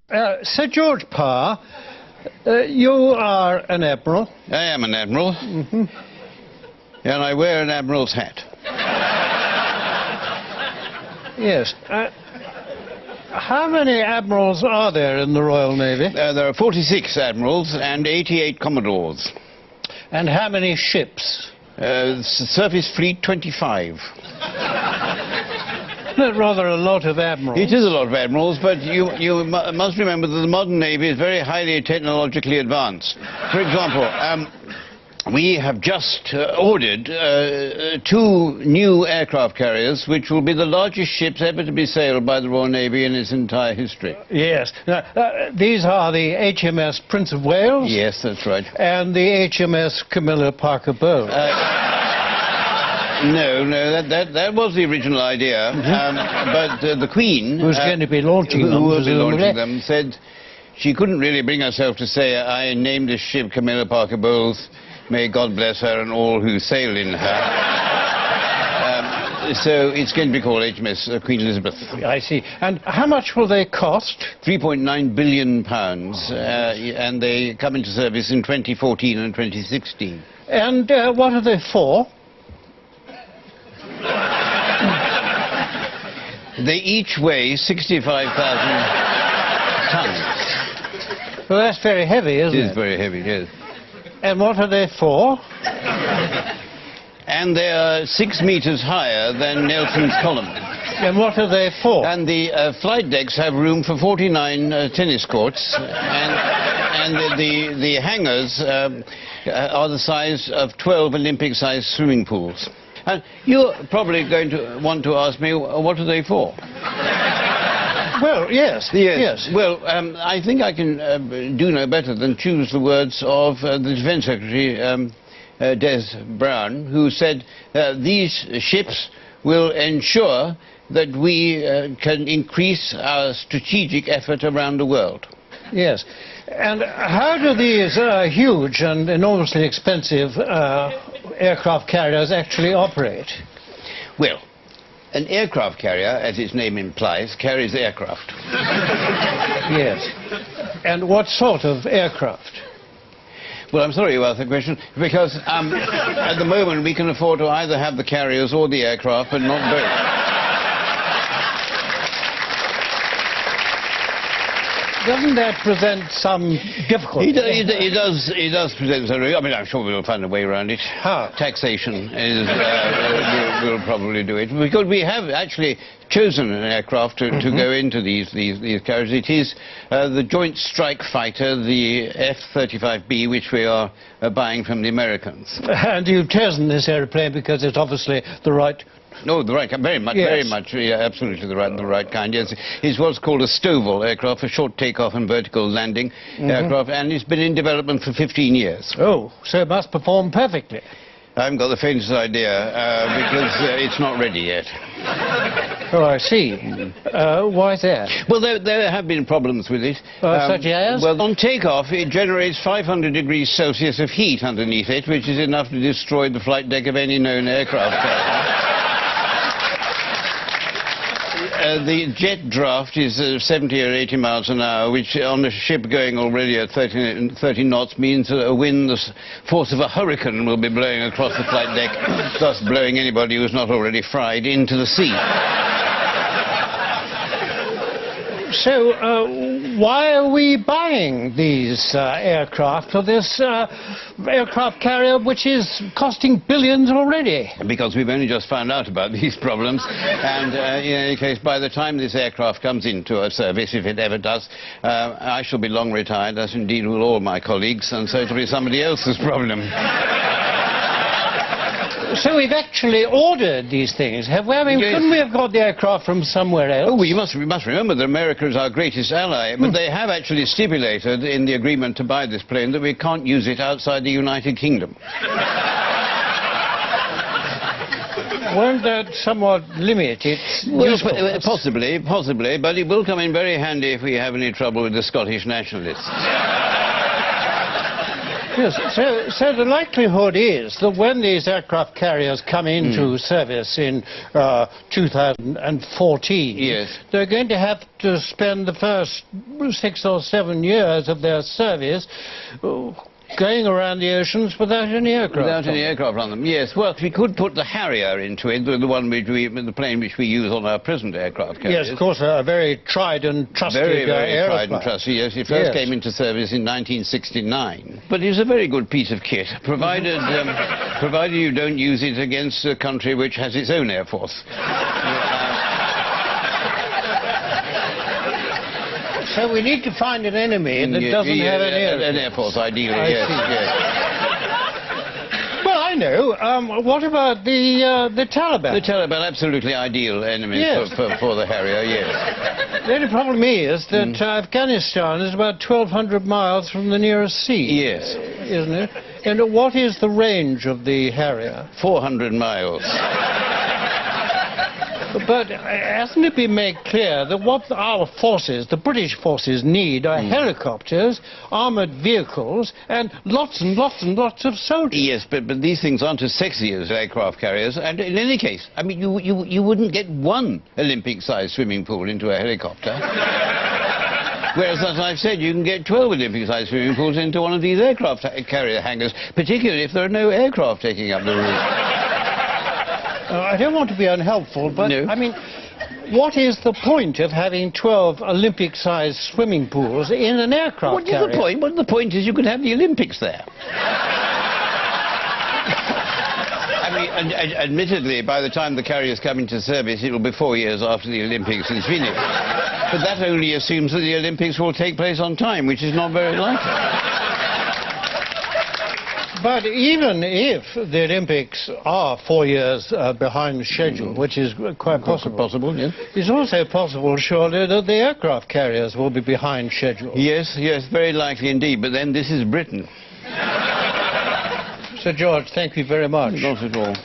Sir George Parr, you are an admiral. I am an admiral. Mm-hmm. And I wear an admiral's hat. Yes. How many admirals are there in the Royal Navy? There are 46 admirals and 88 commodores. And how many ships? Surface fleet, 25. That's rather a lot of admirals. It is a lot of admirals, but you must remember that the modern Navy is very highly technologically advanced. For example, we have just ordered 2 new aircraft carriers, which will be the largest ships ever to be sailed by the Royal Navy in its entire history. Yes. Now, these are the HMS Prince of Wales? Yes, that's right. And the HMS Camilla Parker Bowles? No, that was the original idea. But the Queen... Who's going to be launching them, who will be launching them, said she couldn't really bring herself to say, I named this ship Camilla Parker Bowles. May God bless her and all who sail in her. So it's going to be called HMS Queen Elizabeth. I see. And how much will they cost? £3.9 billion, and they come into service in 2014 and 2016. And what are they for? They each weigh 65,000 tons. Well, that's very heavy, isn't it? It is very heavy, yes. And what are they for? And they are 6 meters higher than Nelson's Column. And what are they for? And the flight decks have room for 49 tennis courts, and the hangars are the size of 12 Olympic-sized swimming pools. And you're probably going to want to ask me, what are they for? Well, yes. Well, I think I can do no better than choose the words of the Defence Secretary, Des Brown, who said these ships will ensure that we can increase our strategic effort around the world. Yes. And how do these huge and enormously expensive aircraft carriers actually operate? Well, an aircraft carrier, as its name implies, carries aircraft. Yes. And what sort of aircraft? Well, I'm sorry you asked that question, because at the moment we can afford to either have the carriers or the aircraft, but not both. Doesn't that present some difficulty? It does present some. I mean, I'm sure we'll find a way around it. How? Taxation is will probably do it, because we have actually chosen an aircraft to go into these carriers. It is the Joint Strike Fighter, the F-35B, which we are buying from the Americans. And you've chosen this aeroplane because it's obviously the right... No, the right kind, very much, yeah, absolutely the right kind, yes. It's what's called a STOVL aircraft, a short takeoff and vertical landing aircraft, and it's been in development for 15 years. Oh, so it must perform perfectly. I haven't got the faintest idea, because it's not ready yet. Oh, I see. Why is that? Well, there have been problems with it. Such as? Well, on takeoff, it generates 500 degrees Celsius of heat underneath it, which is enough to destroy the flight deck of any known aircraft carrier. The jet draft is 70 or 80 miles an hour, which on a ship going already at 30 knots means a wind the force of a hurricane will be blowing across the flight deck, thus blowing anybody who's not already fried into the sea. So, why are we buying these aircraft for this aircraft carrier which is costing billions already? Because we've only just found out about these problems, and in any case, by the time this aircraft comes into a service, if it ever does, I shall be long retired, as indeed will all my colleagues, and so it'll be somebody else's problem. So we've actually ordered these things, have we? I mean, couldn't we have got the aircraft from somewhere else? Oh, well, we must remember that America is our greatest ally, but they have actually stipulated in the agreement to buy this plane that we can't use it outside the United Kingdom. Won't that somewhat limit its usefulness? Possibly, but it will come in very handy if we have any trouble with the Scottish nationalists. Yes, so the likelihood is that when these aircraft carriers come into service in 2014, yes, they're going to have to spend the first 6 or 7 years of their service going around the oceans without any aircraft. Without any aircraft on them, yes. Well, we could put the Harrier into it, the plane which we use on our present aircraft carriers. Yes, of course, a very tried and trusted very aeroplane. tried and trusted, yes. It first came into service in 1969. But it's a very good piece of kit, provided, provided you don't use it against a country which has its own air force. So we need to find an enemy that doesn't have an air force. An air force, ideally, yes. Well, I know. What about the Taliban? The Taliban, absolutely ideal enemy for the Harrier, yes. The only problem is that Afghanistan is about 1,200 miles from the nearest sea. Yes. Isn't it? And what is the range of the Harrier? 400 miles. But hasn't it been made clear that what our forces, the British forces, need are helicopters, armoured vehicles, and lots and lots and lots of soldiers? Yes, but these things aren't as sexy as aircraft carriers. And in any case, I mean, you wouldn't get one Olympic-sized swimming pool into a helicopter. Whereas, as I've said, you can get 12 Olympic-sized swimming pools into one of these aircraft carrier hangars, particularly if there are no aircraft taking up the route. I don't want to be unhelpful, but, no. I mean, what is the point of having 12 Olympic-sized swimming pools in an aircraft carrier? What is the point? Well, the point is you could have the Olympics there. I mean, admittedly, by the time the carriers come into service, it will be 4 years after the Olympics is finished. But that only assumes that the Olympics will take place on time, which is not very likely. But even if the Olympics are 4 years behind schedule, which is quite possible, yes. It's also possible, surely, that the aircraft carriers will be behind schedule. Yes, yes, very likely indeed. But then this is Britain. Sir George, thank you very much. Not at all.